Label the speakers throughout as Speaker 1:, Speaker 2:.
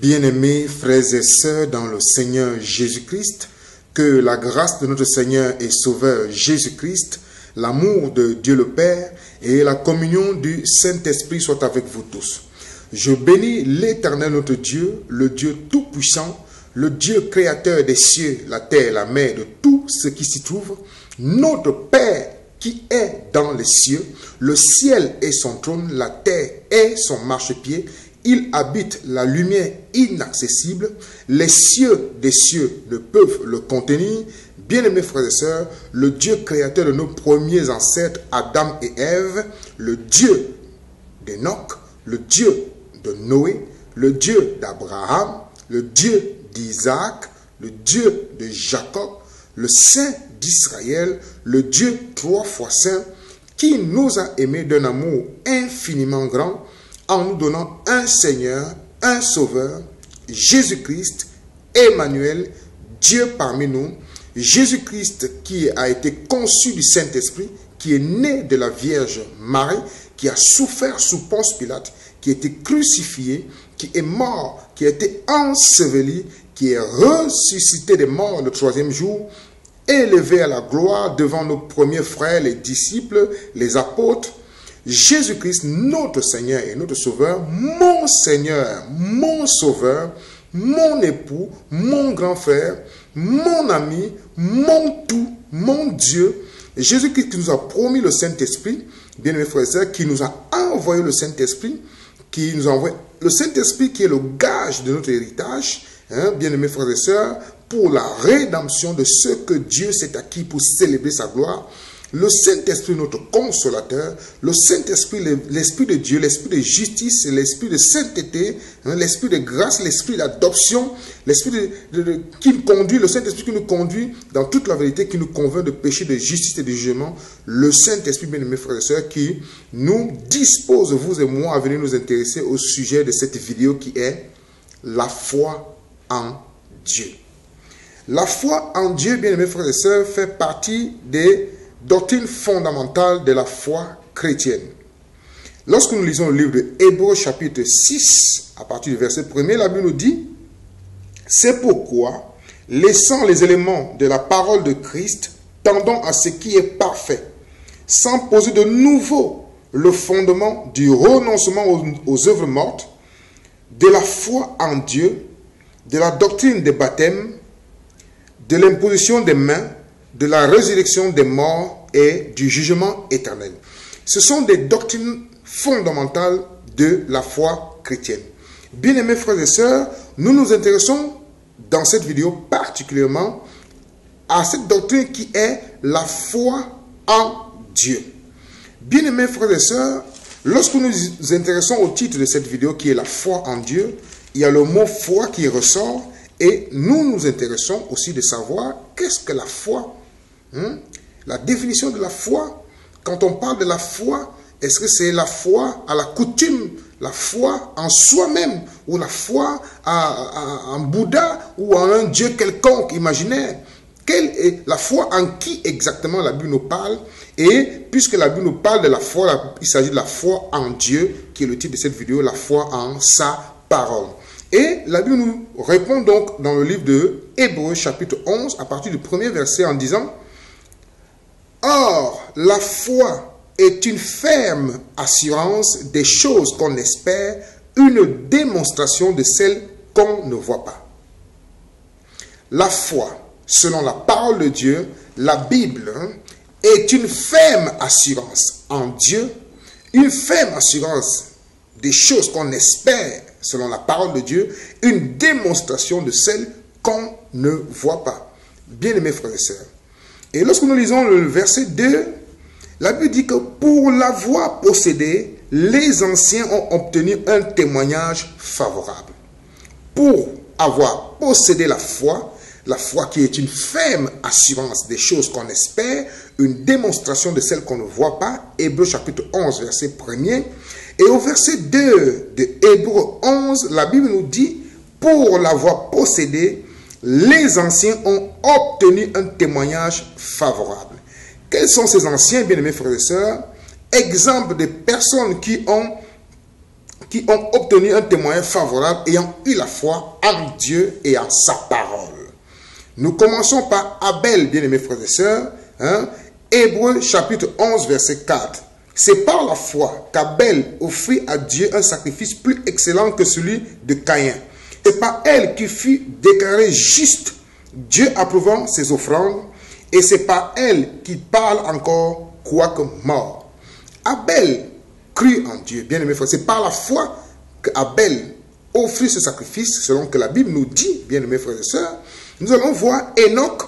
Speaker 1: Bien-aimés frères et sœurs dans le Seigneur Jésus-Christ, que la grâce de notre Seigneur et Sauveur Jésus-Christ, l'amour de Dieu le Père et la communion du Saint-Esprit soient avec vous tous. Je bénis l'Éternel notre Dieu, le Dieu tout-puissant, le Dieu créateur des cieux, la terre, la mer, de tout ce qui s'y trouve, notre Père qui est dans les cieux. Le ciel est son trône, la terre est son marchepied. Il habite la lumière inaccessible. Les cieux des cieux ne peuvent le contenir. Bien-aimés frères et sœurs, le Dieu créateur de nos premiers ancêtres, Adam et Ève, le Dieu d'Enoch, le Dieu de Noé, le Dieu d'Abraham, le Dieu d'Isaac, le Dieu de Jacob, le Saint d'Israël, le Dieu trois fois saint, qui nous a aimés d'un amour infiniment grand, en nous donnant un Seigneur, un Sauveur, Jésus-Christ, Emmanuel, Dieu parmi nous, Jésus-Christ qui a été conçu du Saint-Esprit, qui est né de la Vierge Marie, qui a souffert sous Ponce Pilate, qui a été crucifié, qui est mort, qui a été enseveli, qui est ressuscité des morts le troisième jour, élevé à la gloire devant nos premiers frères, les disciples, les apôtres. Jésus-Christ, notre Seigneur et notre Sauveur, mon Seigneur, mon Sauveur, mon époux, mon grand frère, mon ami, mon tout, mon Dieu. Jésus-Christ qui nous a promis le Saint-Esprit, bien-aimés frères et sœurs, qui nous a envoyé le Saint-Esprit, qui nous a envoyé le Saint-Esprit qui est le gage de notre héritage, bien-aimés frères et sœurs, pour la rédemption de ce que Dieu s'est acquis pour célébrer sa gloire. Le Saint-Esprit, notre consolateur, le Saint-Esprit, l'Esprit de Dieu, l'Esprit de justice, l'Esprit de sainteté, l'Esprit de grâce, l'Esprit d'adoption, l'Esprit qui nous conduit, le Saint-Esprit qui nous conduit dans toute la vérité, qui nous convainc de péché, de justice et de jugement. Le Saint-Esprit, bien-aimés frères et sœurs, qui nous dispose, vous et moi, à venir nous intéresser au sujet de cette vidéo qui est la foi en Dieu. La foi en Dieu, bien-aimés frères et sœurs, fait partie des doctrine fondamentale de la foi chrétienne. Lorsque nous lisons le livre de Hébreux chapitre 6, à partir du verset 1er, la Bible nous dit « C'est pourquoi, laissant les éléments de la parole de Christ, tendons à ce qui est parfait, sans poser de nouveau le fondement du renoncement aux œuvres mortes, de la foi en Dieu, de la doctrine des baptêmes, de l'imposition des mains, de la résurrection des morts et du jugement éternel. » Ce sont des doctrines fondamentales de la foi chrétienne. Bien-aimés frères et sœurs, nous nous intéressons dans cette vidéo particulièrement à cette doctrine qui est la foi en Dieu. Bien-aimés frères et sœurs, lorsque nous nous intéressons au titre de cette vidéo qui est la foi en Dieu, il y a le mot foi qui ressort et nous nous intéressons aussi de savoir qu'est-ce que la foi. La définition de la foi, quand on parle de la foi, est-ce que c'est la foi à la coutume, la foi en soi-même, ou la foi en Bouddha, ou en un Dieu quelconque, imaginaire? Quelle est la foi en qui exactement la Bible nous parle? Et puisque la Bible nous parle de la foi, il s'agit de la foi en Dieu, qui est le titre de cette vidéo, la foi en sa parole. Et la Bible nous répond donc dans le livre de Hébreux chapitre 11, à partir du premier verset en disant: Or, la foi est une ferme assurance des choses qu'on espère, une démonstration de celles qu'on ne voit pas. La foi, selon la parole de Dieu, la Bible, est une ferme assurance en Dieu, une ferme assurance des choses qu'on espère, selon la parole de Dieu, une démonstration de celles qu'on ne voit pas. Bien-aimés frères et sœurs, et lorsque nous lisons le verset 2, la Bible dit que pour l'avoir possédé, les anciens ont obtenu un témoignage favorable. Pour avoir possédé la foi qui est une ferme assurance des choses qu'on espère, une démonstration de celles qu'on ne voit pas, Hébreux chapitre 11, verset 1er. Et au verset 2 de Hébreux 11, la Bible nous dit, pour l'avoir possédé, les anciens ont obtenu un témoignage favorable. Quels sont ces anciens, bien-aimés frères et sœurs? Exemple des personnes qui ont qui ont obtenu un témoignage favorable ayant eu la foi en Dieu et en sa parole. Nous commençons par Abel, bien-aimés frères et sœurs. Hébreux chapitre 11, verset 4. C'est par la foi qu'Abel offrit à Dieu un sacrifice plus excellent que celui de Caïn. C'est par elle qu'il fut déclaré juste, Dieu approuvant ses offrandes, et c'est par elle qu'il parle encore, quoique mort. Abel crut en Dieu, bien aimé frère. C'est par la foi qu'Abel offrit ce sacrifice, selon que la Bible nous dit, bien aimés frères et sœurs. Nous allons voir Enoch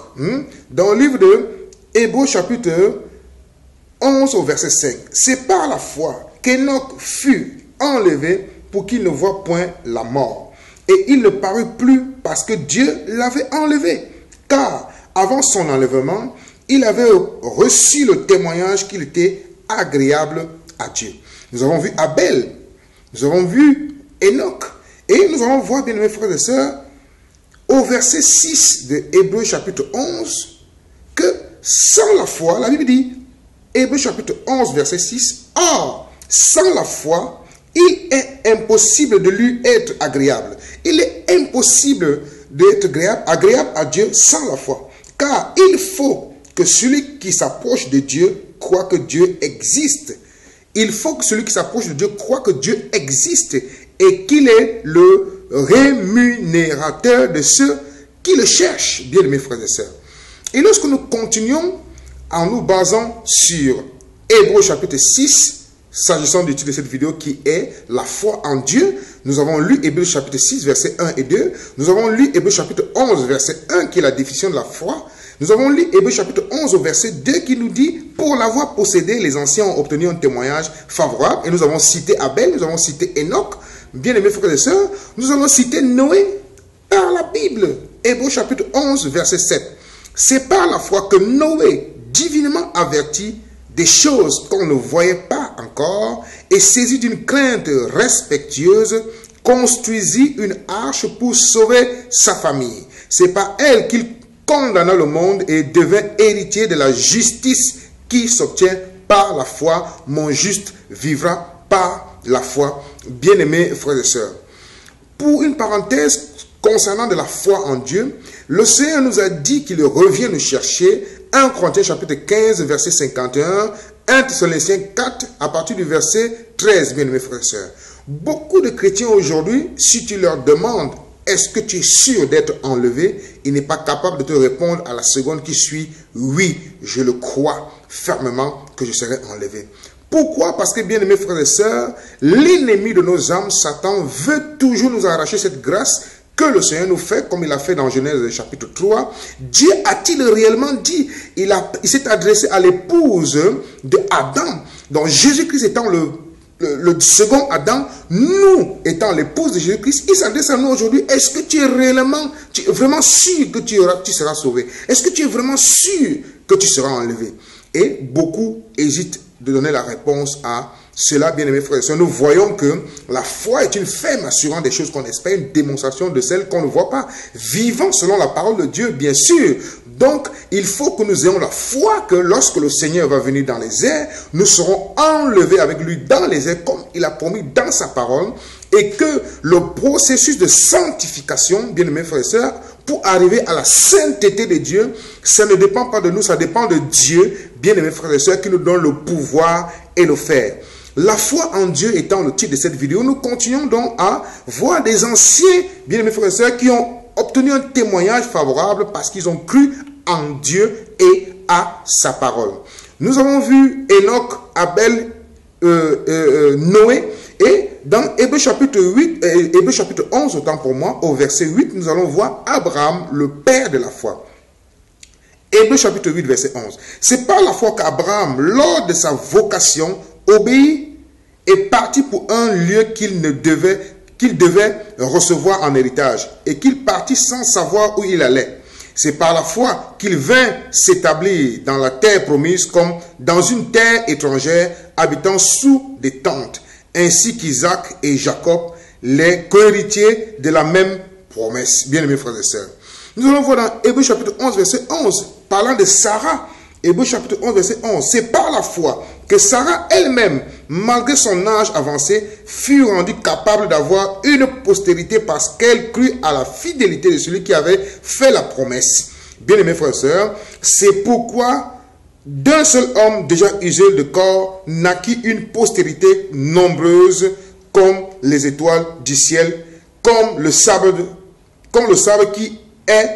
Speaker 1: dans le livre de Hébreux chapitre 11 au verset 5. C'est par la foi qu'Enoch fut enlevé pour qu'il ne voie point la mort. Et il ne parut plus parce que Dieu l'avait enlevé. Car avant son enlèvement, il avait reçu le témoignage qu'il était agréable à Dieu. Nous avons vu Abel, nous avons vu Enoch. Et nous allons voir, bien aimés frères et sœurs, au verset 6 de Hébreux chapitre 11, que sans la foi, la Bible dit, Hébreux chapitre 11, verset 6, « Or, sans la foi, il est impossible de lui être agréable. » Il est impossible d'être agréable à Dieu sans la foi. Car il faut que celui qui s'approche de Dieu croit que Dieu existe. Il faut que celui qui s'approche de Dieu croit que Dieu existe et qu'il est le rémunérateur de ceux qui le cherchent, bien aimés frères et sœurs. Et lorsque nous continuons en nous basant sur Hébreux chapitre 6, s'agissant du titre de cette vidéo qui est la foi en Dieu, nous avons lu Hébreux chapitre 6, versets 1 et 2. Nous avons lu Hébreux chapitre 11, verset 1 qui est la définition de la foi. Nous avons lu Hébreux chapitre 11 au verset 2 qui nous dit « Pour l'avoir possédé, les anciens ont obtenu un témoignage favorable. » Et nous avons cité Abel, nous avons cité Enoch. Bien-aimés frères et sœurs, nous allons citer Noé par la Bible. Hébreux chapitre 11, verset 7. C'est par la foi que Noé, divinement averti des choses qu'on ne voyait pas encore, et saisi d'une crainte respectueuse, construisit une arche pour sauver sa famille. C'est par elle qu'il condamna le monde et devint héritier de la justice qui s'obtient par la foi. Mon juste vivra par la foi. Bien-aimés frères et sœurs, pour une parenthèse concernant de la foi en Dieu, le Seigneur nous a dit qu'il revient nous chercher. 1 Corinthiens chapitre 15, verset 51, 1 Thessaloniciens 4, à partir du verset 13, bien aimés frères et sœurs. Beaucoup de chrétiens aujourd'hui, si tu leur demandes, est-ce que tu es sûr d'être enlevé, il n'est pas capable de te répondre à la seconde qui suit, oui, je le crois fermement que je serai enlevé. Pourquoi? Parce que, bien aimés frères et sœurs, l'ennemi de nos âmes, Satan, veut toujours nous arracher cette grâce que le Seigneur nous fait, comme il a fait dans Genèse chapitre 3. Dieu a-t-il réellement dit? Il s'est adressé à l'épouse de Adam. Donc Jésus-Christ étant le second Adam, nous étant l'épouse de Jésus-Christ, il s'adresse à nous aujourd'hui. Est-ce que tu es vraiment sûr que tu seras sauvé? Est-ce que tu es vraiment sûr que tu seras enlevé? Et beaucoup hésitent de donner la réponse à cela, bien aimés frères et sœurs. Nous voyons que la foi est une ferme assurance des choses qu'on espère, une démonstration de celles qu'on ne voit pas. Vivant selon la parole de Dieu, bien sûr. Donc, il faut que nous ayons la foi que lorsque le Seigneur va venir dans les airs, nous serons enlevés avec lui dans les airs, comme il a promis dans sa parole, et que le processus de sanctification, bien aimés frères et sœurs, pour arriver à la sainteté de Dieu, ça ne dépend pas de nous, ça dépend de Dieu, bien aimés frères et sœurs, qui nous donne le pouvoir et le faire. La foi en Dieu étant le titre de cette vidéo, nous continuons donc à voir des anciens, bien aimés frères et sœurs, qui ont obtenu un témoignage favorable parce qu'ils ont cru en Dieu et à sa parole. Nous avons vu Enoch, Abel, Noé, et dans Hébreux chapitre 8, Hébreux chapitre 11, autant pour moi, au verset 8, nous allons voir Abraham, le père de la foi. Hébreux chapitre 8, verset 11. C'est par la foi qu'Abraham, lors de sa vocation, obéit et partit pour un lieu qu'il devait recevoir en héritage, et qu'il partit sans savoir où il allait. C'est par la foi qu'il vint s'établir dans la terre promise comme dans une terre étrangère, habitant sous des tentes, ainsi qu'Isaac et Jacob, les co-héritiers de la même promesse. Bien-aimés frères et sœurs, nous allons voir dans Hébreux chapitre 11, verset 11, parlant de Sarah. Hébreux chapitre 11, verset 11. C'est par la foi que Sarah elle-même, malgré son âge avancé, fut rendue capable d'avoir une postérité parce qu'elle crut à la fidélité de celui qui avait fait la promesse. Bien-aimés frères et sœurs, c'est pourquoi d'un seul homme déjà usé de corps naquit une postérité nombreuse comme les étoiles du ciel, comme le sable qui est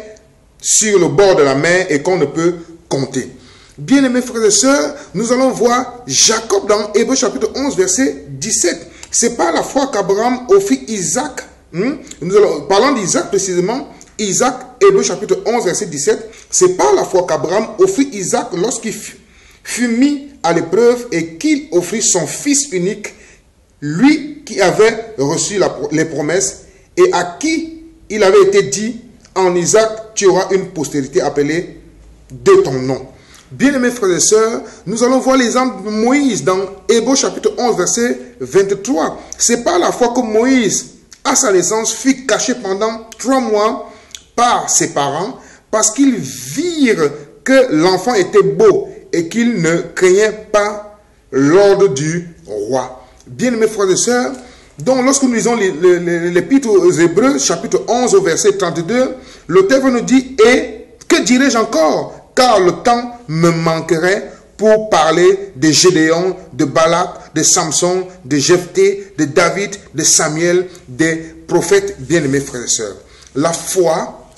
Speaker 1: sur le bord de la mer et qu'on ne peut compter. Bien-aimés frères et sœurs, nous allons voir Jacob dans Hébreux chapitre 11, verset 17. C'est par la foi qu'Abraham offrit Isaac. Parlant d'Isaac précisément, Isaac, Hébreux chapitre 11, verset 17. C'est par la foi qu'Abraham offrit Isaac lorsqu'il fut mis à l'épreuve et qu'il offrit son fils unique, lui qui avait reçu les promesses et à qui il avait été dit, en Isaac, tu auras une postérité appelée de ton nom. Bien-aimés frères et sœurs, nous allons voir l'exemple de Moïse dans Hébreux chapitre 11, verset 23. C'est par la foi que Moïse, à sa naissance, fut caché pendant 3 mois par ses parents parce qu'ils virent que l'enfant était beau et qu'il ne craignait pas l'ordre du roi. Bien-aimés frères et sœurs, donc lorsque nous lisons l'épître aux Hébreux, chapitre 11, au verset 32, l'auteur nous dit « Et que dirais-je encore ? Car le temps me manquerait pour parler de Gédéon, de Balak, de Samson, de Jephthé, de David, de Samuel, des prophètes bien-aimés frères et sœurs. » La foi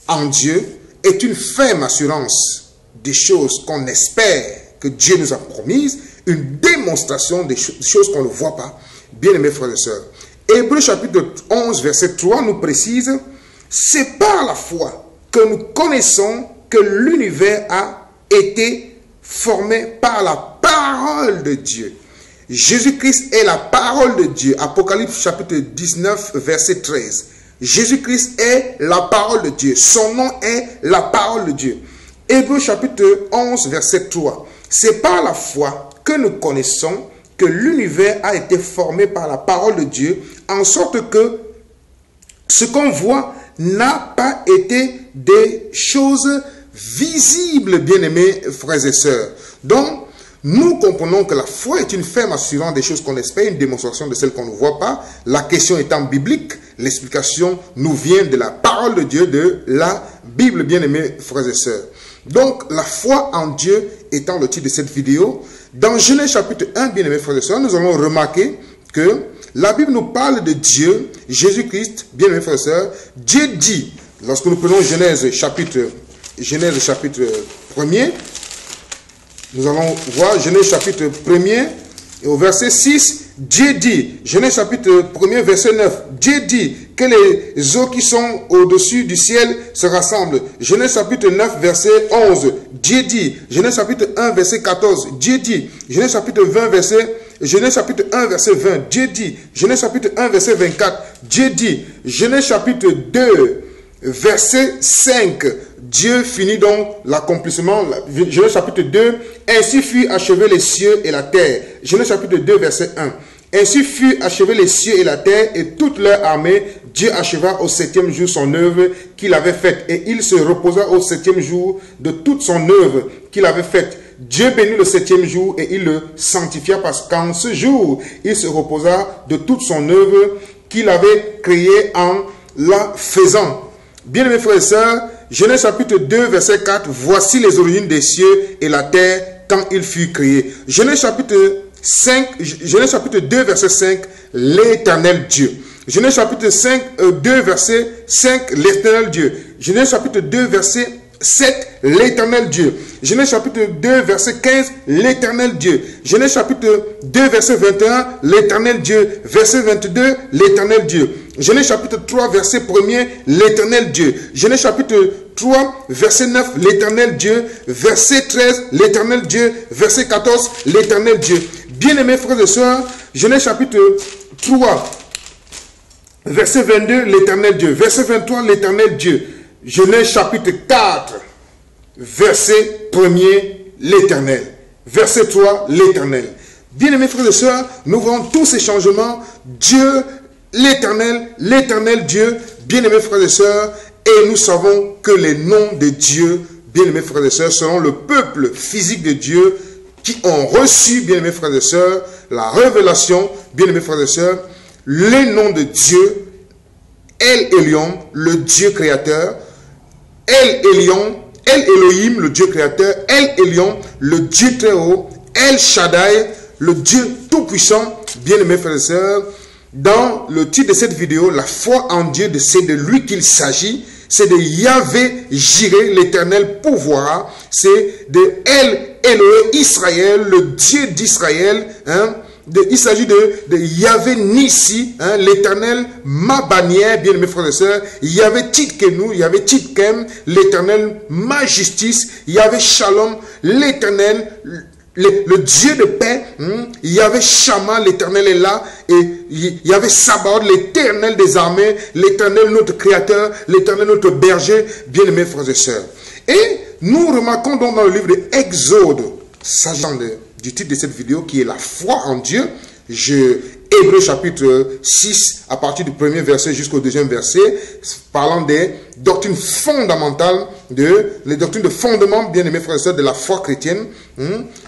Speaker 1: en Dieu est une ferme assurance des choses qu'on espère que Dieu nous a promises, une démonstration des choses qu'on ne voit pas. Bien-aimés frères et sœurs, Hébreux chapitre 11, verset 3 nous précise « C'est par la foi que nous connaissons que l'univers a été formé par la parole de Dieu. » Jésus-Christ est la parole de Dieu. Apocalypse chapitre 19, verset 13. Jésus-Christ est la parole de Dieu. Son nom est la parole de Dieu. Hébreux chapitre 11, verset 3. C'est par la foi que nous connaissons que l'univers a été formé par la parole de Dieu, en sorte que ce qu'on voit n'a pas été des choses visibles, bien-aimés frères et sœurs. Donc, nous comprenons que la foi est une ferme assurance des choses qu'on espère, une démonstration de celles qu'on ne voit pas. La question étant biblique, l'explication nous vient de la parole de Dieu, de la Bible, bien-aimés frères et sœurs. Donc, la foi en Dieu étant le titre de cette vidéo, dans Genèse chapitre 1, bien-aimés frères et sœurs, nous allons remarquer que la Bible nous parle de Dieu, Jésus-Christ, bien-aimés frères et sœurs. Dieu dit, lorsque nous prenons Genèse chapitre 1er, nous allons voir Genèse chapitre 1er, et au verset 6, Dieu dit, Genèse chapitre 1er, verset 9, Dieu dit que les eaux qui sont au-dessus du ciel se rassemblent. Genèse chapitre 9, verset 11, Dieu dit, Genèse chapitre 1, verset 14, Dieu dit, Genèse chapitre 1, verset 20, Dieu dit, Genèse chapitre 1, verset 24, Dieu dit, Genèse chapitre 2, verset 5, Dieu finit donc l'accomplissement. Genèse chapitre 2, ainsi fut achevé les cieux et la terre. Genèse chapitre 2, verset 1. Ainsi fut achevé les cieux et la terre et toute leur armée. Dieu acheva au 7e jour son œuvre qu'il avait faite. Et il se reposa au 7e jour de toute son œuvre qu'il avait faite. Dieu bénit le 7e jour et il le sanctifia parce qu'en ce jour, il se reposa de toute son œuvre qu'il avait créée en la faisant. Bien-aimés frères et sœurs, Genèse chapitre 2, verset 4, voici les origines des cieux et la terre quand il fut créé. Genèse chapitre 2, verset 5, l'éternel Dieu. Genèse chapitre 2, verset 5, l'éternel Dieu. Genèse chapitre 2, verset 7, l'éternel Dieu. Genèse chapitre 2, verset 15, l'éternel Dieu. Genèse chapitre 2, verset 21, l'éternel Dieu. Verset 22, l'éternel Dieu. Genèse chapitre 3, verset 1er, l'éternel Dieu. Genèse chapitre 3, verset 9, l'éternel Dieu. Verset 13, l'éternel Dieu. Verset 14, l'éternel Dieu. Bien-aimés frères et sœurs, Genèse chapitre 3, verset 22, l'éternel Dieu. Verset 23, l'éternel Dieu. Genèse chapitre 4, verset 1er, l'éternel. Verset 3, l'éternel. Bien-aimés frères et sœurs, nous voyons tous ces changements. Dieu, l'éternel Dieu, bien-aimés frères et sœurs, et nous savons que les noms de Dieu, bien-aimés frères et sœurs, selon le peuple physique de Dieu, qui ont reçu, bien-aimés frères et sœurs, la révélation, bien-aimés frères et sœurs, les noms de Dieu, El Elyon, le Dieu créateur, El Elyon, El Elohim, le Dieu créateur, El Elyon, le Dieu très haut, El Shaddai, le Dieu tout-puissant, bien-aimés frères et sœurs. Dans le titre de cette vidéo, la foi en Dieu, c'est de lui qu'il s'agit, c'est de Yahvé Jireh, l'éternel pouvoir, c'est de El Elohim Israël, le Dieu d'Israël, hein. Il s'agit de Yahvé Nissi, hein, l'éternel, ma bannière, bien mes frères et sœurs, Yahvé Tidkenu, Yahvé Tidkem, l'éternel, ma justice, Yahvé Shalom, l'éternel, le Dieu de paix, Yahvé Shama, l'éternel est là, et Yahvé Sabaoth, l'éternel des armées, l'éternel notre créateur, l'éternel notre berger, bien mes frères et sœurs. Et nous remarquons donc dans le livre de Exode, s'agissant du titre de cette vidéo qui est la foi en Dieu, Hébreux chapitre 6 à partir du premier verset jusqu'au deuxième verset, parlant des doctrines fondamentales, les doctrines de fondement, bien aimés frères et sœurs, de la foi chrétienne.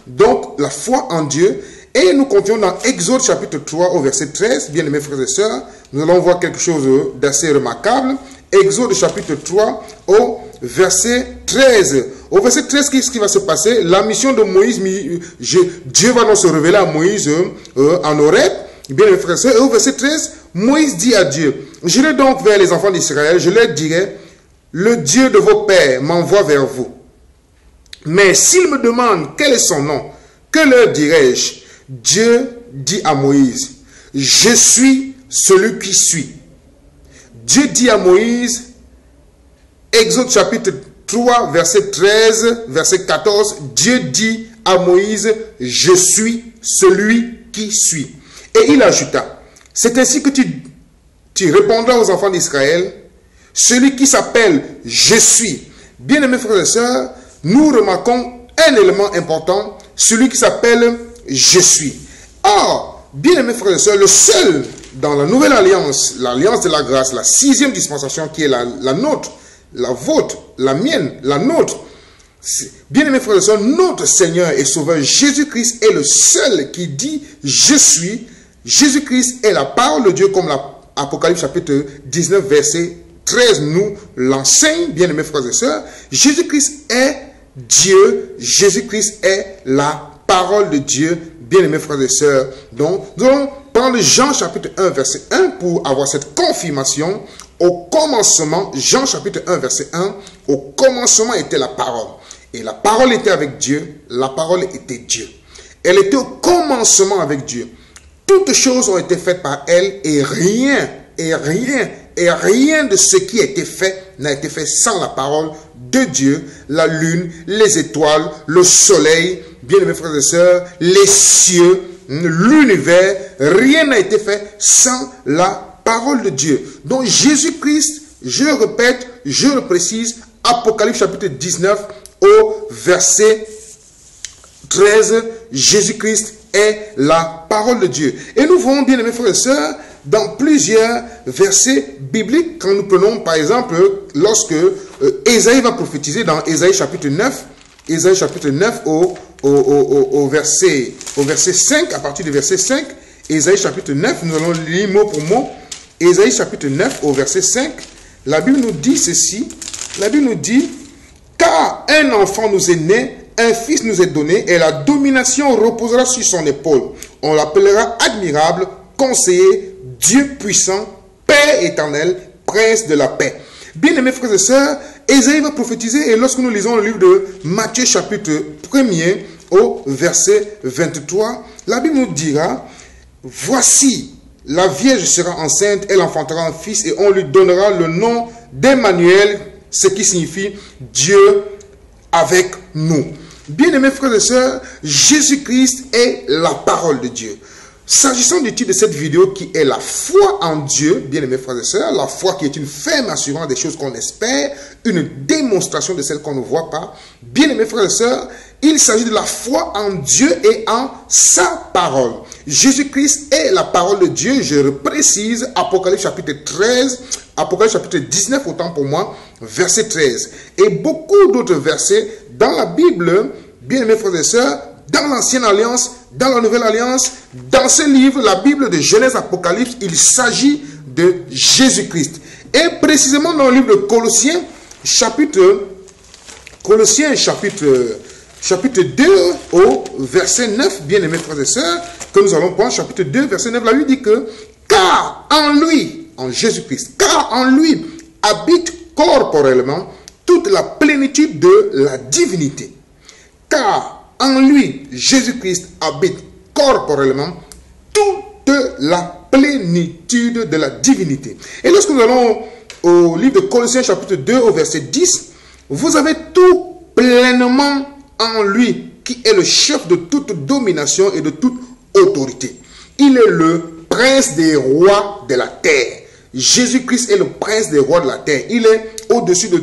Speaker 1: Donc la foi en Dieu. Et nous continuons dans Exode chapitre 3 au verset 13, bien aimés frères et sœurs, nous allons voir quelque chose d'assez remarquable. Exode chapitre 3 au verset 13. Au verset 13, qu'est-ce qui va se passer? La mission de Moïse, Dieu va donc se révéler à Moïse en Horeb. Bien mes frères et sœurs, et au verset 13, Moïse dit à Dieu, j'irai donc vers les enfants d'Israël, je leur dirai, le Dieu de vos pères m'envoie vers vous. Mais s'ils me demandent quel est son nom, que leur dirai-je? Dieu dit à Moïse, je suis celui qui suis. Dieu dit à Moïse, Exode chapitre 3, verset 13, verset 14, Dieu dit à Moïse, je suis celui qui suis. Et il ajouta, c'est ainsi que tu répondras aux enfants d'Israël, celui qui s'appelle je suis. Bien-aimés frères et sœurs, nous remarquons un élément important, celui qui s'appelle je suis. Or, bien-aimés frères et sœurs, le seul dans la nouvelle alliance, l'alliance de la grâce, la 6e dispensation qui est la nôtre, la vôtre, la mienne, la nôtre. Bien-aimés frères et sœurs, notre Seigneur et Sauveur Jésus-Christ est le seul qui dit « Je suis ». Jésus-Christ est la parole de Dieu comme l'Apocalypse chapitre 19 verset 13 nous l'enseigne, bien-aimés frères et sœurs. Jésus-Christ est Dieu, Jésus-Christ est la parole de Dieu, bien-aimés frères et sœurs. Donc, nous allons prendre Jean chapitre 1 verset 1 pour avoir cette confirmation. Au commencement, Jean chapitre 1 verset 1, au commencement était la parole. Et la parole était avec Dieu, la parole était Dieu. Elle était au commencement avec Dieu. Toutes choses ont été faites par elle et rien de ce qui a été fait n'a été fait sans la parole de Dieu. La lune, les étoiles, le soleil, bien-aimés frères et sœurs, les cieux, l'univers, rien n'a été fait sans la parole de Dieu. Donc Jésus-Christ, je le répète, je le précise, Apocalypse chapitre 19 au verset 13, Jésus-Christ est la parole de Dieu. Et nous voyons, bien aimés frères et sœurs, dans plusieurs versets bibliques, quand nous prenons par exemple, lorsque Ésaïe va prophétiser dans Ésaïe chapitre 9, Ésaïe chapitre 9 au verset 5, à partir du verset 5, Ésaïe chapitre 9, nous allons lire mot pour mot, Ésaïe chapitre 9 au verset 5, la Bible nous dit ceci, la Bible nous dit, car un enfant nous est né, un fils nous est donné, et la domination reposera sur son épaule. On l'appellera admirable, conseiller, Dieu puissant, Père éternel, prince de la paix. Bien-aimés frères et sœurs, Ésaïe va prophétiser, et lorsque nous lisons le livre de Matthieu chapitre 1er au verset 23, la Bible nous dira, voici, la Vierge sera enceinte, elle enfantera un fils, et on lui donnera le nom d'Emmanuel, ce qui signifie Dieu avec nous. Bien-aimés frères et sœurs, Jésus-Christ est la parole de Dieu. S'agissant du titre de cette vidéo qui est la foi en Dieu, bien-aimés frères et sœurs, la foi qui est une ferme assurance des choses qu'on espère, une démonstration de celles qu'on ne voit pas. Bien-aimés frères et sœurs, il s'agit de la foi en Dieu et en sa parole. Jésus-Christ est la parole de Dieu, je le précise, Apocalypse chapitre 13, Apocalypse chapitre 19, autant pour moi, verset 13. Et beaucoup d'autres versets dans la Bible, bien-aimés frères et sœurs, dans l'Ancienne Alliance, dans la Nouvelle Alliance, dans ce livre, la Bible de Genèse, Apocalypse, il s'agit de Jésus-Christ. Et précisément dans le livre de Colossiens, chapitre 2 au verset 9, bien-aimés frères et sœurs, que nous allons prendre, chapitre 2, verset 9, la Bible dit que, car en lui, en Jésus-Christ, car en lui habite corporellement toute la plénitude de la divinité. Car en lui, Jésus-Christ habite corporellement toute la plénitude de la divinité. Et lorsque nous allons au livre de Colossiens chapitre 2 au verset 10, vous avez tout pleinement en lui, qui est le chef de toute domination et de toute autorité. Il est le prince des rois de la terre. Jésus-Christ est le prince des rois de la terre. Il est au-dessus de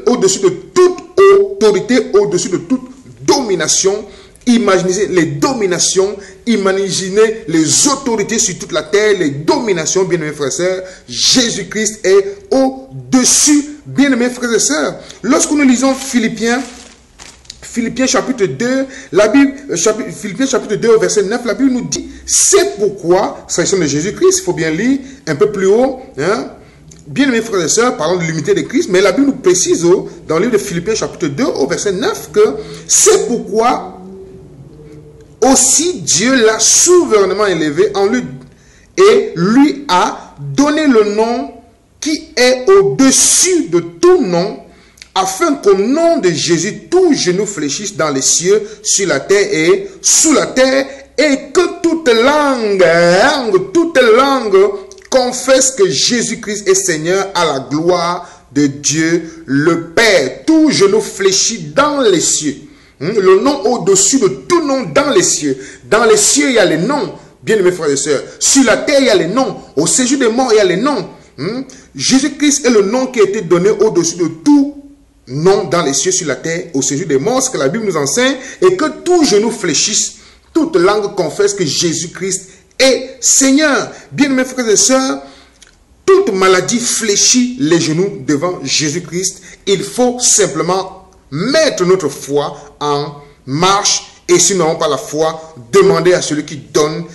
Speaker 1: au-dessus de toute autorité, au-dessus de toute domination. Imaginez les dominations, imaginez les autorités sur toute la terre, les dominations, bien-aimés frères et sœurs. Jésus-Christ est au-dessus, bien-aimés frères et sœurs. Lorsque nous lisons Philippiens chapitre 2, la Bible, Philippiens chapitre 2 verset 9, la Bible nous dit, c'est pourquoi, s'agissant de Jésus-Christ, il faut bien lire un peu plus haut, hein, bien-aimés frères et sœurs, parlant de l'unité de Christ, mais la Bible nous précise dans le livre de Philippiens chapitre 2 au verset 9 que c'est pourquoi aussi Dieu l'a souverainement élevé en lui et lui a donné le nom qui est au-dessus de tout nom, afin qu'au nom de Jésus, tout genou fléchisse dans les cieux, sur la terre et sous la terre, et que toute langue confesse que Jésus-Christ est Seigneur à la gloire de Dieu le Père. Tout genou fléchit dans les cieux. Le nom au-dessus de tout nom dans les cieux. Dans les cieux, il y a les noms, bien-aimés frères et sœurs. Sur la terre, il y a les noms. Au séjour des morts, il y a les noms. Jésus-Christ est le nom qui a été donné au-dessus de tout nom dans les cieux, sur la terre, au séjour des morts, ce que la Bible nous enseigne, et que tout genou fléchisse, toute langue confesse que Jésus-Christ est Seigneur. Bien-aimés frères et sœurs, toute maladie fléchit les genoux devant Jésus-Christ. Il faut simplement mettre notre foi en marche, et si nous n'avons pas la foi, demander à celui qui donne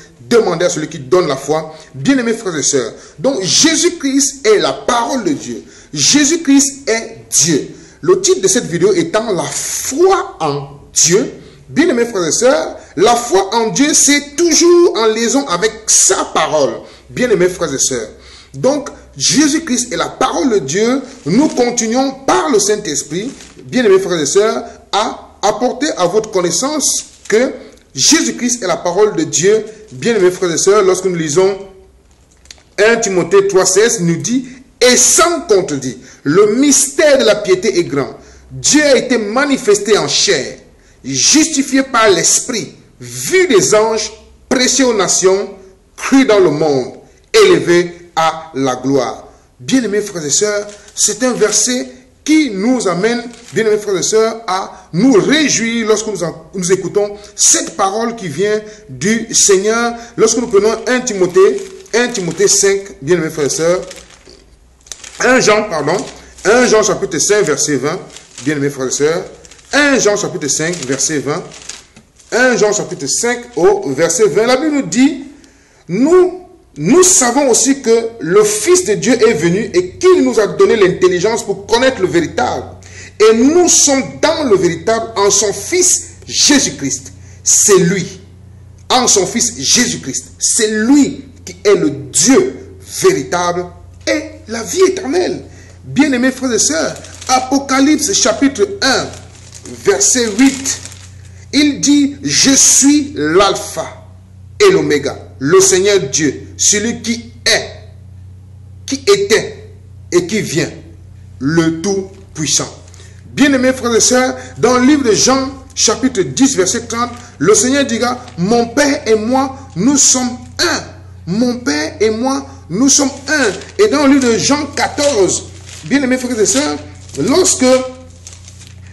Speaker 1: la foi. Bien-aimés frères et sœurs, donc Jésus-Christ est la parole de Dieu. Jésus-Christ est Dieu. Le titre de cette vidéo étant la foi en Dieu. Bien-aimés frères et sœurs, la foi en Dieu, c'est toujours en liaison avec sa parole. Bien-aimés frères et sœurs. Donc, Jésus-Christ est la parole de Dieu. Nous continuons par le Saint-Esprit, bien-aimés frères et sœurs, à apporter à votre connaissance que Jésus-Christ est la parole de Dieu. Bien-aimés frères et sœurs, lorsque nous lisons 1 Timothée 3,16, nous dit, et sans contredit, le mystère de la piété est grand. Dieu a été manifesté en chair, justifié par l'Esprit, vu des anges, prêché aux nations, cru dans le monde, élevé à la gloire. Bien-aimés frères et sœurs, c'est un verset qui nous amène, bien-aimés frères et sœurs, à nous réjouir lorsque nous écoutons cette parole qui vient du Seigneur. Lorsque nous prenons 1 Timothée 5, bien-aimés frères et sœurs, 1 Jean chapitre 5 verset 20, bien-aimés frères et sœurs, 1 Jean chapitre 5 verset 20, 1 Jean chapitre 5 au verset 20, la Bible nous dit, nous savons aussi que le Fils de Dieu est venu et qu'il nous a donné l'intelligence pour connaître le véritable. Et nous sommes dans le véritable en son Fils Jésus-Christ. C'est lui, en son Fils Jésus-Christ. C'est lui qui est le Dieu véritable et la vie éternelle. Bien-aimés frères et sœurs, Apocalypse chapitre 1, verset 8, il dit, je suis l'alpha et l'oméga, le Seigneur Dieu, celui qui est, qui était et qui vient, le Tout-Puissant. Bien-aimés frères et sœurs, dans le livre de Jean, chapitre 10, verset 30, le Seigneur dira, mon Père et moi, nous sommes un. Mon Père et moi, nous sommes un. Et dans le livre de Jean 14, bien-aimés frères et sœurs, lorsque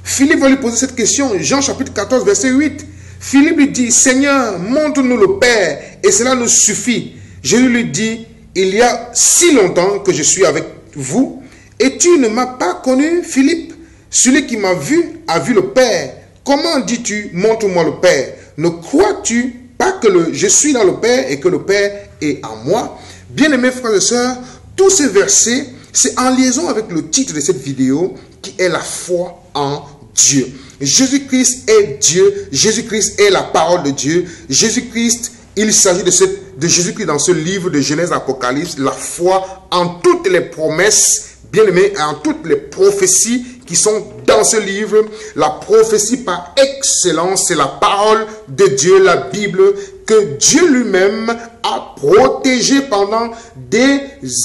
Speaker 1: Philippe va lui poser cette question, Jean chapitre 14, verset 8, Philippe lui dit, Seigneur, montre-nous le Père, et cela nous suffit. Jésus lui dit, il y a si longtemps que je suis avec vous, et tu ne m'as pas connu, Philippe. Celui qui m'a vu a vu le Père. Comment dis-tu, montre-moi le Père? Ne crois-tu pas que je suis dans le Père et que le Père est en moi? Bien-aimés frères et sœurs, tous ces versets, c'est en liaison avec le titre de cette vidéo qui est la foi en Dieu. Jésus-Christ est Dieu, Jésus-Christ est la parole de Dieu, Jésus-Christ, il s'agit de Jésus-Christ dans ce livre de Genèse Apocalypse, la foi en toutes les promesses, bien-aimés, en toutes les prophéties qui sont dans ce livre. La prophétie par excellence, c'est la parole de Dieu, la Bible, que Dieu lui-même a protégée pendant des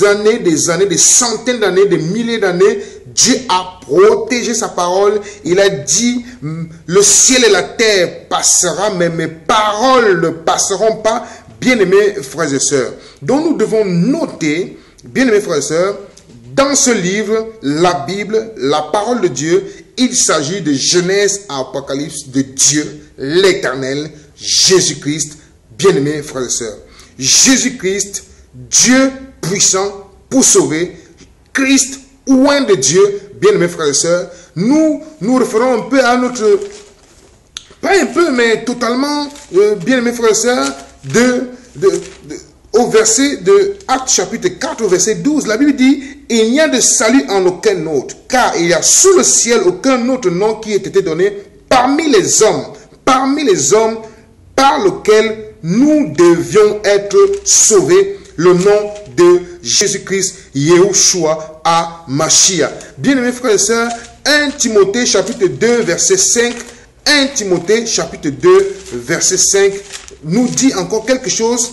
Speaker 1: années, des centaines d'années, des milliers d'années. Dieu a protégé sa parole. Il a dit, le ciel et la terre passera, mais mes paroles ne passeront pas. Bien-aimés frères et sœurs, donc nous devons noter, bien-aimés frères et sœurs, dans ce livre, la Bible, la parole de Dieu, il s'agit de Genèse à Apocalypse, de Dieu, l'Éternel, Jésus-Christ, bien-aimés frères et sœurs. Jésus-Christ, Dieu puissant pour sauver, Christ, oint de Dieu, bien-aimés frères et sœurs. Nous référons un peu à notre, pas un peu, mais totalement, bien-aimés frères et sœurs, au verset de Actes chapitre 4, au verset 12, la Bible dit, il n'y a de salut en aucun autre, car il y a sous le ciel aucun autre nom qui ait été donné parmi les hommes par lequel nous devions être sauvés, le nom de Jésus-Christ, Yahushua HaMashiach. Bien-aimés frères et sœurs, 1 Timothée chapitre 2, verset 5, 1 Timothée chapitre 2, verset 5, nous dit encore quelque chose,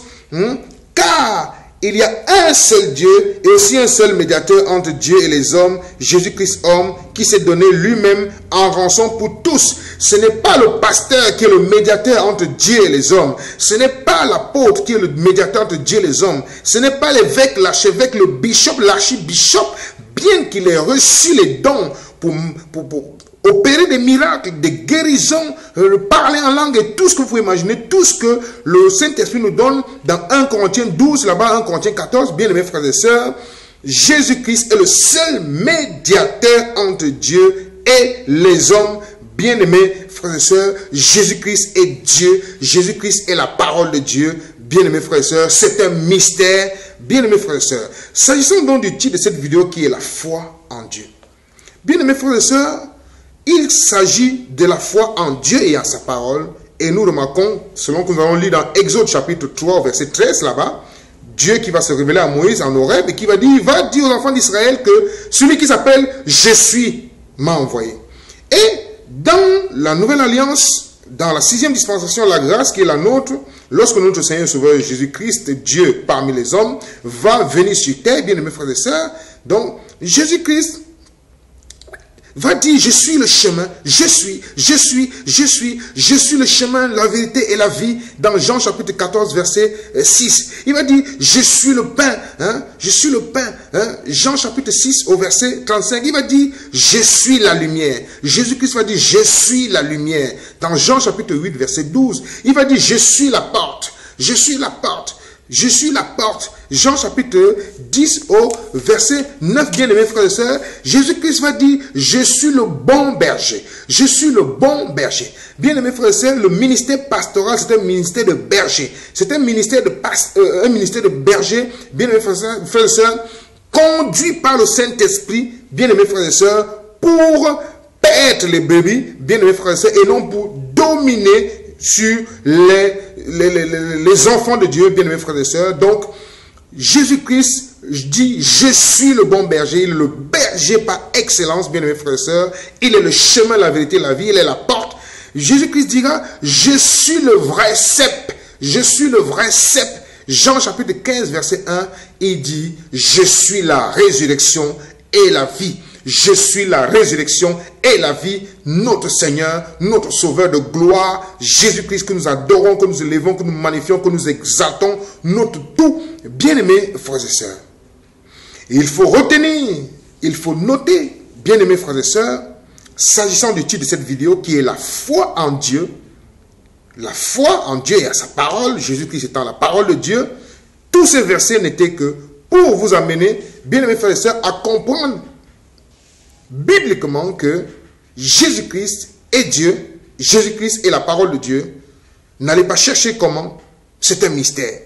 Speaker 1: car il y a un seul Dieu et aussi un seul médiateur entre Dieu et les hommes, Jésus-Christ homme, qui s'est donné lui-même en rançon pour tous. Ce n'est pas le pasteur qui est le médiateur entre Dieu et les hommes. Ce n'est pas l'apôtre qui est le médiateur entre Dieu et les hommes. Ce n'est pas l'évêque, l'archevêque, le bishop, l'archibishop, bien qu'il ait reçu les dons pour opérer des miracles, des guérisons, parler en langue et tout ce que vous pouvez imaginer, tout ce que le Saint-Esprit nous donne dans 1 Corinthiens 12, là-bas 1 Corinthiens 14, bien aimés frères et sœurs, Jésus-Christ est le seul médiateur entre Dieu et les hommes. Bien-aimés frères et sœurs, Jésus-Christ est Dieu, Jésus-Christ est la parole de Dieu. Bien-aimés frères et sœurs, c'est un mystère. Bien-aimés frères et sœurs, s'agissant donc du titre de cette vidéo qui est la foi en Dieu. Bien-aimés frères et sœurs, il s'agit de la foi en Dieu et en sa parole. Et nous remarquons, selon que nous allons lire dans Exode chapitre 3, verset 13 là-bas, Dieu qui va se révéler à Moïse en Horeb et qui va dire aux enfants d'Israël que celui qui s'appelle « Je suis » m'a envoyé. Et dans la nouvelle alliance, dans la 6e dispensation, la grâce qui est la nôtre, lorsque notre Seigneur et Sauveur Jésus-Christ, Dieu parmi les hommes, va venir sur terre, bien aimés frères et sœurs, donc Jésus-Christ va dire, je suis le chemin, je suis le chemin, la vérité et la vie, dans Jean chapitre 14, verset 6. Il va dire, je suis le pain, je suis le pain, Jean chapitre 6, au verset 35, il va dire, je suis la lumière. Jésus-Christ va dire, je suis la lumière. Dans Jean chapitre 8, verset 12, il va dire, je suis la porte, je suis la porte. Je suis la porte. Jean chapitre 10 au verset 9, bien-aimés frères et sœurs, Jésus-Christ va dire, je suis le bon berger. Je suis le bon berger. Bien-aimés frères et sœurs, le ministère pastoral, c'est un ministère de berger. C'est un ministère de berger, bien-aimés frères et sœurs, conduit par le Saint-Esprit, bien-aimés frères et sœurs, pour paître les brebis, bien-aimés frères et sœurs, et non pour dominer sur les enfants de Dieu, bien-aimés frères et sœurs. Donc, Jésus-Christ dit, je suis le bon berger, il est le berger par excellence, bien-aimés frères et sœurs. Il est le chemin, la vérité, la vie, il est la porte. Jésus-Christ dira, je suis le vrai cep, je suis le vrai cep. Jean chapitre 15, verset 1, il dit, je suis la résurrection et la vie. Je suis la résurrection et la vie, notre Seigneur, notre Sauveur de gloire, Jésus-Christ que nous adorons, que nous élevons, que nous magnifions, que nous exaltons, notre tout. Bien-aimés frères et sœurs, il faut retenir, il faut noter, bien-aimés frères et sœurs, s'agissant du titre de cette vidéo qui est la foi en Dieu, la foi en Dieu et à sa parole, Jésus-Christ étant la parole de Dieu, tous ces versets n'étaient que pour vous amener, bien-aimés frères et sœurs, à comprendre bibliquement que Jésus-Christ est Dieu, Jésus-Christ est la parole de Dieu, n'allez pas chercher comment, c'est un mystère.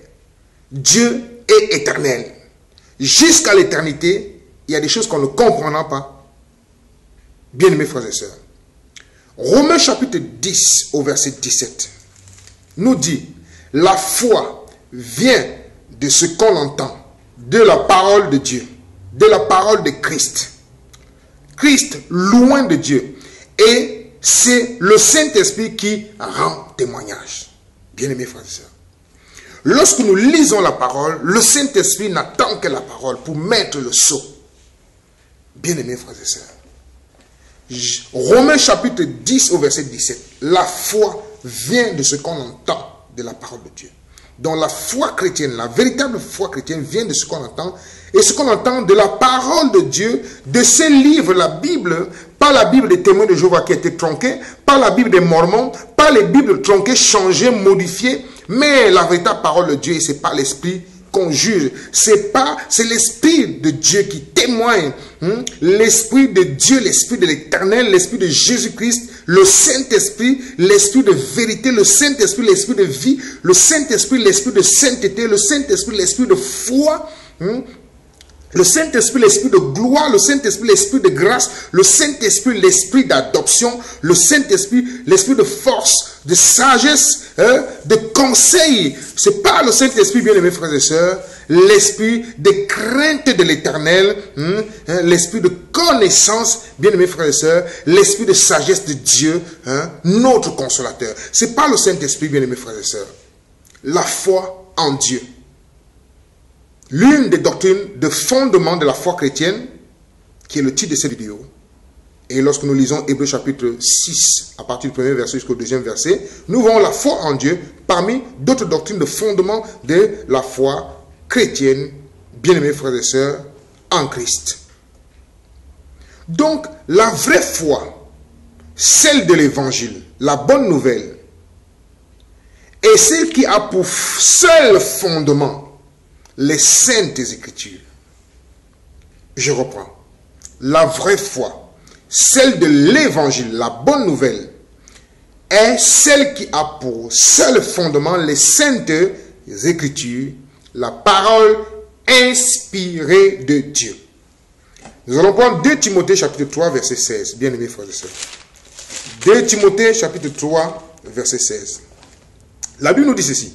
Speaker 1: Dieu est éternel. Jusqu'à l'éternité, il y a des choses qu'on ne comprendra pas. Bien-aimés frères et sœurs, Romains chapitre 10 au verset 17 nous dit, la foi vient de ce qu'on entend, de la parole de Dieu, de la parole de Christ. Christ, loin de Dieu. Et c'est le Saint-Esprit qui rend témoignage. Bien-aimés frères et sœurs, lorsque nous lisons la parole, le Saint-Esprit n'attend que la parole pour mettre le sceau. Bien-aimés frères et sœurs, Romains chapitre 10 au verset 17. La foi vient de ce qu'on entend de la parole de Dieu. Donc la foi chrétienne, la véritable foi chrétienne vient de ce qu'on entend. Et ce qu'on entend de la parole de Dieu, de ces livres, la Bible, pas la Bible des témoins de Jéhovah qui a été tronquée, pas la Bible des Mormons, pas les Bibles tronquées, changées, modifiées, mais la véritable parole de Dieu, et c'est pas l'esprit qu'on juge. C'est l'Esprit de Dieu qui témoigne. L'Esprit de Dieu, l'Esprit de l'Éternel, l'Esprit de Jésus-Christ, le Saint-Esprit, l'Esprit de vérité, le Saint-Esprit, l'Esprit de vie, le Saint-Esprit, l'Esprit de sainteté, le Saint-Esprit, l'Esprit de foi, le Saint-Esprit, l'Esprit de gloire, le Saint-Esprit, l'Esprit de grâce, le Saint-Esprit, l'Esprit d'adoption, le Saint-Esprit, l'Esprit de force, de sagesse, de conseil. C'est pas le Saint-Esprit, bien aimés frères et sœurs, l'Esprit de crainte de l'Éternel, l'Esprit de connaissance, bien aimés frères et sœurs, l'Esprit de sagesse de Dieu, notre consolateur. C'est pas le Saint-Esprit, bien aimés frères et sœurs. La foi en Dieu. L'une des doctrines de fondement de la foi chrétienne, qui est le titre de cette vidéo, et lorsque nous lisons Hébreux chapitre 6, à partir du premier verset jusqu'au deuxième verset, nous voyons la foi en Dieu parmi d'autres doctrines de fondement de la foi chrétienne, bien-aimés frères et sœurs, en Christ. Donc, la vraie foi, celle de l'évangile, la bonne nouvelle, est celle qui a pour seul fondement les saintes écritures. Je reprends. La vraie foi, celle de l'évangile, la bonne nouvelle, est celle qui a pour seul fondement les saintes écritures, la parole inspirée de Dieu. Nous allons prendre 2 Timothée chapitre 3 verset 16. Bien aimés frères et sœurs. 2 Timothée chapitre 3 verset 16. La Bible nous dit ceci.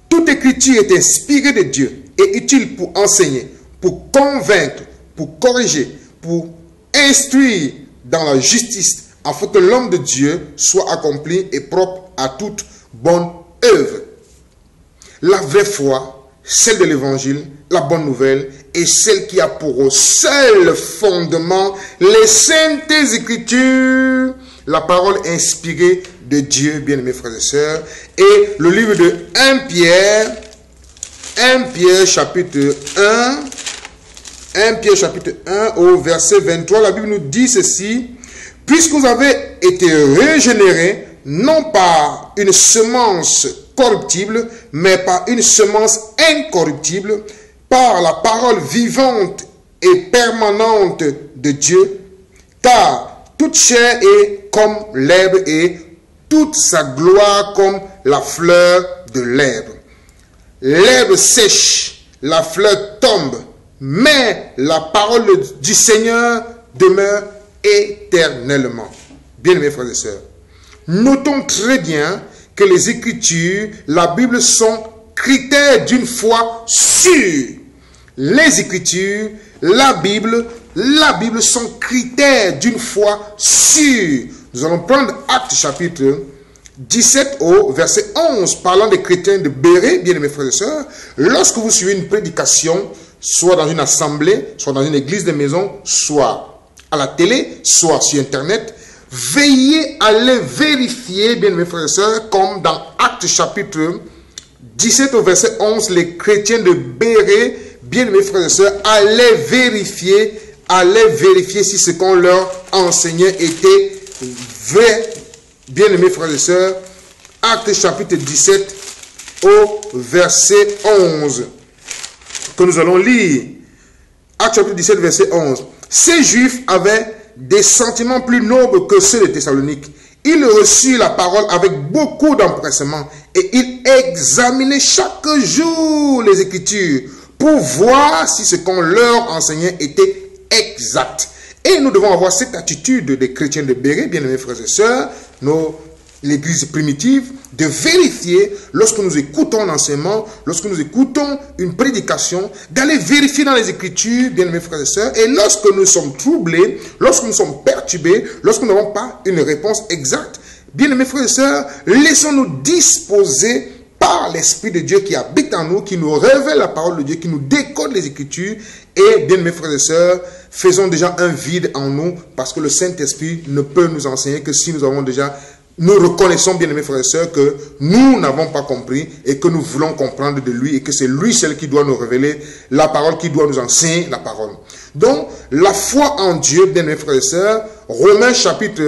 Speaker 1: Toute écriture est inspirée de Dieu et utile pour enseigner, pour convaincre, pour corriger, pour instruire dans la justice, afin que l'homme de Dieu soit accompli et propre à toute bonne œuvre. La vraie foi, celle de l'évangile, la bonne nouvelle, est celle qui a pour seul fondement les saintes écritures, la parole inspirée de Dieu, bien-aimés frères et sœurs, et le livre de 1 Pierre chapitre 1 au verset 23, la Bible nous dit ceci, puisque vous avez été régénérés, non par une semence corruptible, mais par une semence incorruptible, par la parole vivante et permanente de Dieu, car toute chair est comme l'herbe et toute sa gloire comme la fleur de l'herbe. L'herbe sèche, la fleur tombe, mais la parole du Seigneur demeure éternellement. Bien-aimés frères et sœurs, notons très bien que les Écritures, la Bible, sont critères d'une foi sûre. Les Écritures, la Bible sont critères d'une foi sûre. Nous allons prendre Actes chapitre 17 au verset 11, parlant des chrétiens de Bérée, bien-aimés frères et sœurs. Lorsque vous suivez une prédication, soit dans une assemblée, soit dans une église de maison, soit à la télé, soit sur Internet, veillez à les vérifier, bien-aimés frères et sœurs, comme dans Actes chapitre 17 au verset 11, les chrétiens de Bérée, bien-aimés frères et sœurs, allaient vérifier si ce qu'on leur enseignait était vrai. Bien-aimés frères et sœurs, Actes chapitre 17 au verset 11, que nous allons lire. Actes chapitre 17 verset 11. Ces Juifs avaient des sentiments plus nobles que ceux de Thessalonique. Il reçut la parole avec beaucoup d'empressement et il examinait chaque jour les Écritures pour voir si ce qu'on leur enseignait était exact. Et nous devons avoir cette attitude des chrétiens de Béret, bien-aimés frères et sœurs, l'église primitive, de vérifier lorsque nous écoutons l'enseignement, lorsque nous écoutons une prédication, d'aller vérifier dans les Écritures, bien-aimés frères et sœurs, et lorsque nous sommes troublés, lorsque nous sommes perturbés, lorsque nous n'avons pas une réponse exacte, bien-aimés frères et sœurs, laissons-nous disposer par l'Esprit de Dieu qui habite en nous, qui nous révèle la parole de Dieu, qui nous décode les Écritures, et bien-aimés frères et sœurs, faisons déjà un vide en nous, parce que le Saint-Esprit ne peut nous enseigner que si nous avons déjà... Nous reconnaissons, bien-aimés frères et sœurs, que nous n'avons pas compris et que nous voulons comprendre de lui et que c'est lui seul qui doit nous révéler la parole, qui doit nous enseigner la parole. Donc, la foi en Dieu, bien-aimés frères et sœurs, Romains chapitre...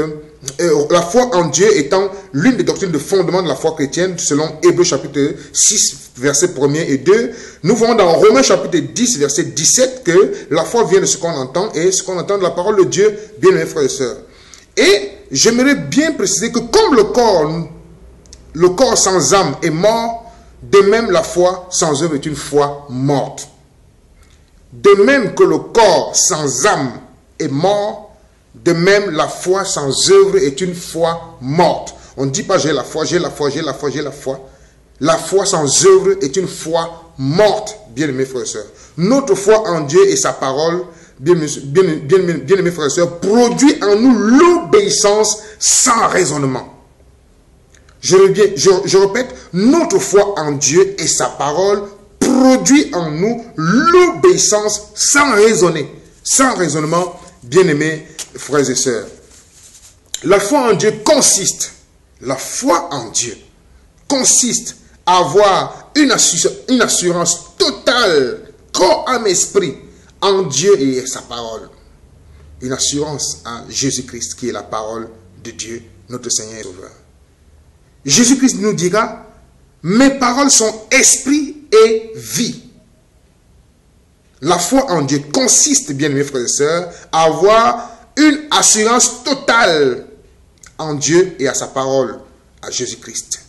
Speaker 1: la foi en Dieu étant l'une des doctrines de fondement de la foi chrétienne, selon Hébreux chapitre 6, versets 1 et 2. Nous voyons dans Romains chapitre 10, verset 17, que la foi vient de ce qu'on entend et ce qu'on entend de la parole de Dieu, bien-aimés frères et sœurs. Et j'aimerais bien préciser que comme le corps sans âme est mort, de même la foi sans œuvre est une foi morte. De même que le corps sans âme est mort, de même la foi sans œuvre est une foi morte. On ne dit pas j'ai la foi, j'ai la foi, j'ai la foi, j'ai la foi. La foi sans œuvre est une foi morte, bien-aimés frères et sœurs. Notre foi en Dieu et sa parole, bien-aimés frères et sœurs, produit en nous l'obéissance sans raisonnement. Je répète, notre foi en Dieu et sa parole produit en nous l'obéissance sans raisonner, sans raisonnement, bien-aimés frères et sœurs. La foi en Dieu consiste, à avoir une assurance totale, corps, âme, esprit, en Dieu et sa parole. Une assurance en Jésus-Christ qui est la parole de Dieu, notre Seigneur et Sauveur. Jésus-Christ nous dira, mes paroles sont esprit et vie. La foi en Dieu consiste, bien aimés frères et sœurs, à avoir une assurance totale en Dieu et à sa parole, à Jésus-Christ.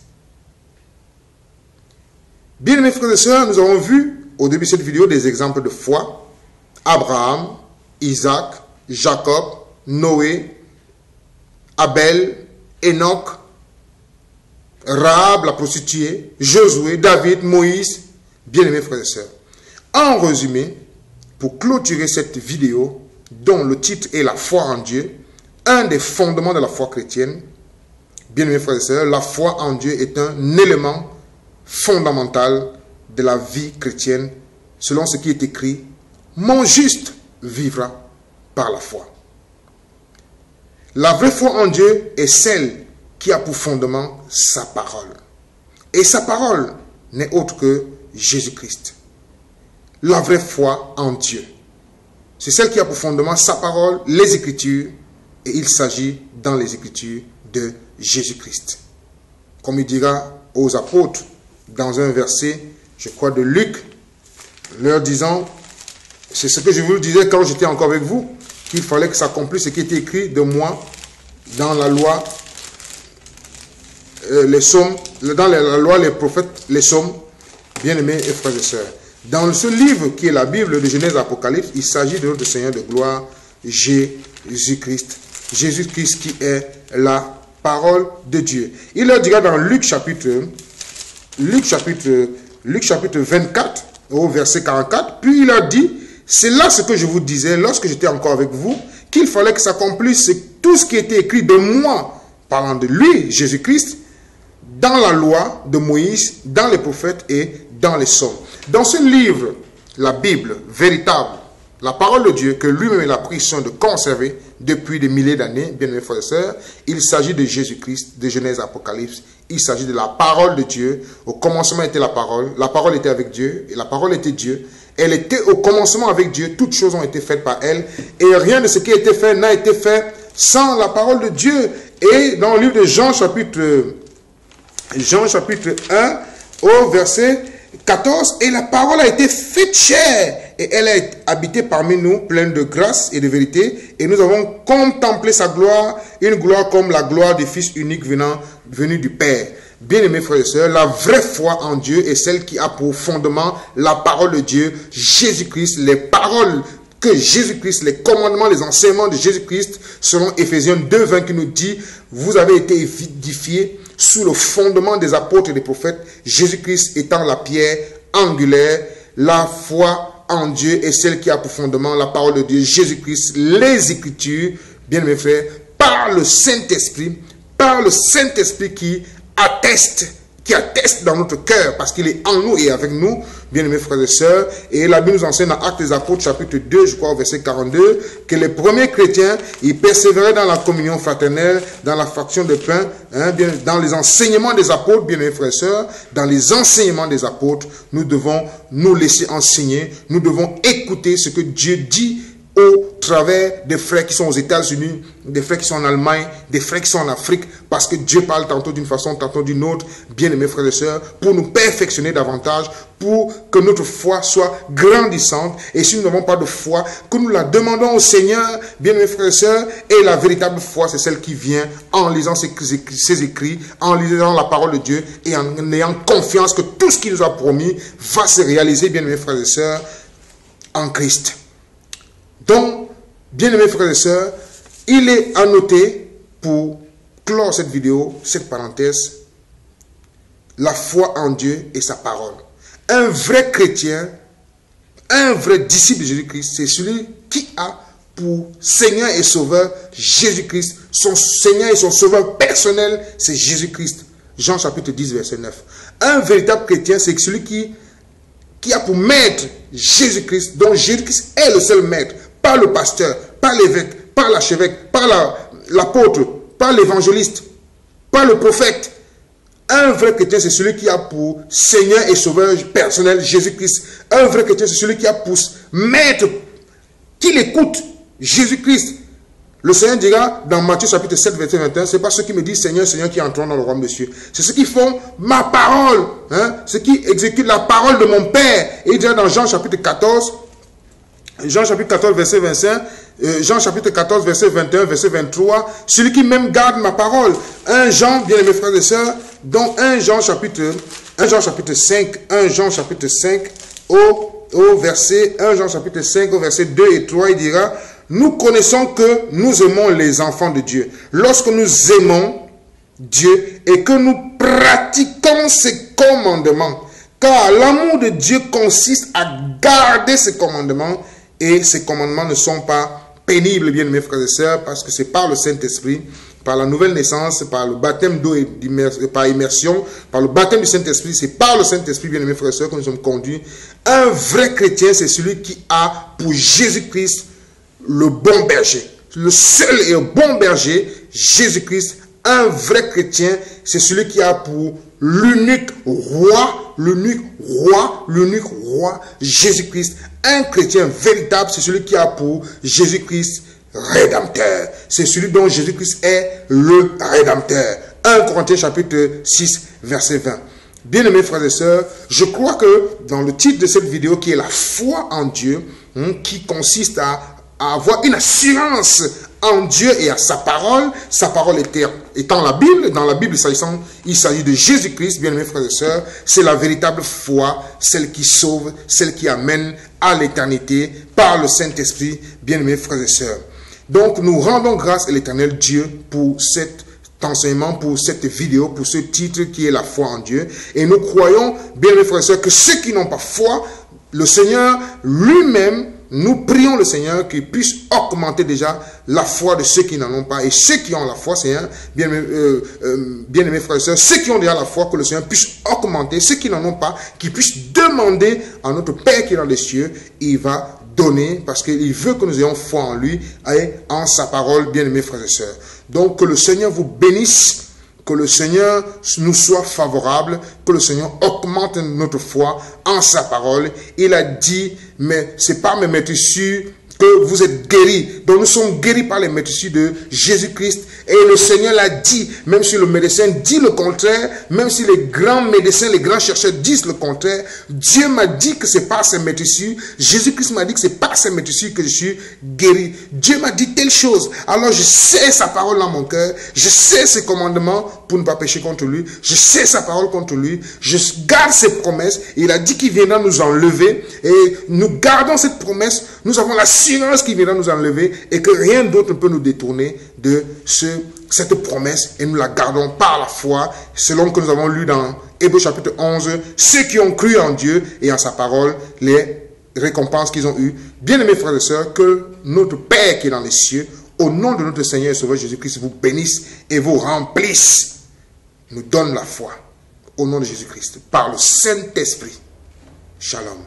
Speaker 1: Bien aimés frères et sœurs, nous avons vu au début de cette vidéo des exemples de foi. Abraham, Isaac, Jacob, Noé, Abel, Enoch, Rahab, la prostituée, Josué, David, Moïse, bien-aimés frères et sœurs. En résumé, pour clôturer cette vidéo, dont le titre est la foi en Dieu, un des fondements de la foi chrétienne, bien-aimés frères et sœurs, la foi en Dieu est un élément fondamental de la vie chrétienne, selon ce qui est écrit, mon juste vivra par la foi. La vraie foi en Dieu est celle qui a pour fondement sa parole. Et sa parole n'est autre que Jésus-Christ. La vraie foi en Dieu, c'est celle qui a pour fondement sa parole, les Écritures, et il s'agit dans les Écritures de Jésus-Christ. Comme il dira aux apôtres dans un verset, je crois de Luc, leur disant, c'est ce que je vous disais quand j'étais encore avec vous, qu'il fallait que s'accomplisse ce qui était écrit de moi dans la loi, les psaumes, dans la loi, les prophètes, les psaumes, bien-aimés et frères et sœurs. Dans ce livre qui est la Bible de Genèse Apocalypse, il s'agit de notre Seigneur de gloire, Jésus-Christ. Jésus-Christ qui est la parole de Dieu. Il leur dira dans Luc chapitre 24, au verset 44, puis il leur dit, c'est là ce que je vous disais lorsque j'étais encore avec vous, qu'il fallait que s'accomplisse tout ce qui était écrit de moi, parlant de lui, Jésus-Christ, dans la loi de Moïse, dans les prophètes et dans les psaumes. Dans ce livre, la Bible véritable, la parole de Dieu que lui-même a pris soin de conserver depuis des milliers d'années, bien aimés frères et sœurs, il s'agit de Jésus-Christ, de Genèse Apocalypse, il s'agit de la parole de Dieu. Au commencement était la parole était avec Dieu, et la parole était Dieu. Elle était au commencement avec Dieu, toutes choses ont été faites par elle, et rien de ce qui a été fait n'a été fait sans la parole de Dieu. Et dans le livre de Jean chapitre 1, au verset 14, et la parole a été faite chair et elle a habité parmi nous, pleine de grâce et de vérité, et nous avons contemplé sa gloire, une gloire comme la gloire du Fils unique venu du Père. Bien-aimés frères et sœurs, la vraie foi en Dieu est celle qui a pour fondement la parole de Dieu, Jésus-Christ, les paroles que Jésus-Christ, les commandements, les enseignements de Jésus-Christ, selon Éphésiens 2:20 qui nous dit, vous avez été édifiés sous le fondement des apôtres et des prophètes, Jésus-Christ étant la pierre angulaire, la foi en Dieu est celle qui a pour fondement la parole de Dieu, Jésus-Christ, les Écritures, bien mes frères, par le Saint-Esprit qui atteste dans notre cœur, parce qu'il est en nous et avec nous, bien-aimés frères et sœurs. Et la Bible nous enseigne dans Actes des Apôtres, chapitre 2, je crois, au verset 42, que les premiers chrétiens, ils persévéraient dans la communion fraternelle, dans la fraction de pain, dans les enseignements des apôtres, bien-aimés frères et sœurs. Dans les enseignements des apôtres, nous devons nous laisser enseigner, nous devons écouter ce que Dieu dit au travers des frères qui sont aux États-Unis, des frères qui sont en Allemagne, des frères qui sont en Afrique, parce que Dieu parle tantôt d'une façon, tantôt d'une autre, bien-aimés frères et sœurs, pour nous perfectionner davantage, pour que notre foi soit grandissante, et si nous n'avons pas de foi, que nous la demandons au Seigneur, bien-aimés frères et sœurs, et la véritable foi, c'est celle qui vient en lisant ses écrits, en lisant la parole de Dieu, et en ayant confiance que tout ce qu'il nous a promis va se réaliser, bien-aimés frères et sœurs, en Christ. Donc, bien-aimés frères et sœurs, il est à noter, pour clore cette vidéo, cette parenthèse, la foi en Dieu et sa parole. Un vrai chrétien, un vrai disciple de Jésus-Christ, c'est celui qui a pour Seigneur et Sauveur Jésus-Christ. Son Seigneur et son Sauveur personnel, c'est Jésus-Christ. Jean chapitre 10, verset 9. Un véritable chrétien, c'est celui qui a pour maître Jésus-Christ, dont Jésus-Christ est le seul maître. Pas le pasteur, pas l'évêque, pas l'archevêque, pas l'apôtre, pas l'évangéliste, pas le prophète. Un vrai chrétien, c'est celui qui a pour Seigneur et Sauveur personnel Jésus-Christ. Un vrai chrétien, c'est celui qui a pour maître, qui l'écoute, Jésus-Christ. Le Seigneur dira dans Matthieu chapitre 7, verset 21, ce n'est pas ceux qui me disent Seigneur, Seigneur qui entreront dans le royaume de Dieu. C'est ceux qui font ma parole, ceux qui exécutent la parole de mon Père. Et il dira dans Jean chapitre 14, Jean chapitre 14, verset 25, Jean chapitre 14, verset 21, verset 23, celui qui même garde ma parole. 1 Jean, bien aimés frères et sœurs, dont 1 Jean chapitre 5, au verset 1 Jean chapitre 5, au verset 2 et 3, il dira, nous connaissons que nous aimons les enfants de Dieu. Lorsque nous aimons Dieu et que nous pratiquons ses commandements, car l'amour de Dieu consiste à garder ses commandements, et ces commandements ne sont pas pénibles, bien mes frères et sœurs, parce que c'est par le Saint-Esprit, par la nouvelle naissance, par le baptême d'eau et par immersion, par le baptême du Saint-Esprit, c'est par le Saint-Esprit, bien mes frères et sœurs, que nous sommes conduits. Un vrai chrétien, c'est celui qui a pour Jésus-Christ le bon berger. Le seul et bon berger, Jésus-Christ. Un vrai chrétien, c'est celui qui a pour l'unique roi, Jésus-Christ. Un chrétien véritable, c'est celui qui a pour Jésus-Christ rédempteur. C'est celui dont Jésus-Christ est le rédempteur. 1 Corinthiens chapitre 6, verset 20. Bien-aimés frères et sœurs, je crois que dans le titre de cette vidéo qui est la foi en Dieu, qui consiste à avoir une assurance en Dieu et à sa parole étant la Bible. Dans la Bible, il s'agit de Jésus-Christ, bien-aimés frères et sœurs. C'est la véritable foi, celle qui sauve, celle qui amène à l'éternité par le Saint-Esprit, bien-aimés frères et sœurs. Donc, nous rendons grâce à l'Éternel Dieu pour cet enseignement, pour cette vidéo, pour ce titre qui est la foi en Dieu. Et nous croyons, bien-aimés frères et sœurs, que ceux qui n'ont pas foi, le Seigneur lui-même, nous prions le Seigneur qu'il puisse augmenter déjà la foi de ceux qui n'en ont pas. Et ceux qui ont la foi, Seigneur, bien-aimés frères et sœurs, ceux qui ont déjà la foi, que le Seigneur puisse augmenter. Ceux qui n'en ont pas, qu'ils puissent demander à notre Père qui est dans les cieux. Il va donner parce qu'il veut que nous ayons foi en lui et en sa parole, bien-aimés frères et sœurs. Donc que le Seigneur vous bénisse. Que le Seigneur nous soit favorable, que le Seigneur augmente notre foi en sa parole. Il a dit, mais c'est pas me mettre sûr que vous êtes guéris Donc nous sommes guéris par les médecins de Jésus-Christ. Et le Seigneur l'a dit, même si le médecin dit le contraire, même si les grands médecins, les grands chercheurs disent le contraire, Dieu m'a dit que c'est par ces médecins, Jésus-Christ m'a dit que c'est par ces médecins que je suis guéri. Dieu m'a dit telle chose. Alors je sais sa parole dans mon cœur, je sais ses commandements pour ne pas pécher contre lui, je sais sa parole contre lui, je garde ses promesses. Il a dit qu'il viendra nous enlever et nous gardons cette promesse. Nous avons l'assurance qu'il viendra nous enlever et que rien d'autre ne peut nous détourner de cette promesse et nous la gardons par la foi, selon que nous avons lu dans Hébreux chapitre 11, ceux qui ont cru en Dieu et en sa parole, les récompenses qu'ils ont eues. Bien-aimés frères et sœurs, que notre Père qui est dans les cieux, au nom de notre Seigneur et Sauveur Jésus-Christ, vous bénisse et vous remplisse, nous donne la foi, au nom de Jésus-Christ, par le Saint-Esprit. Shalom.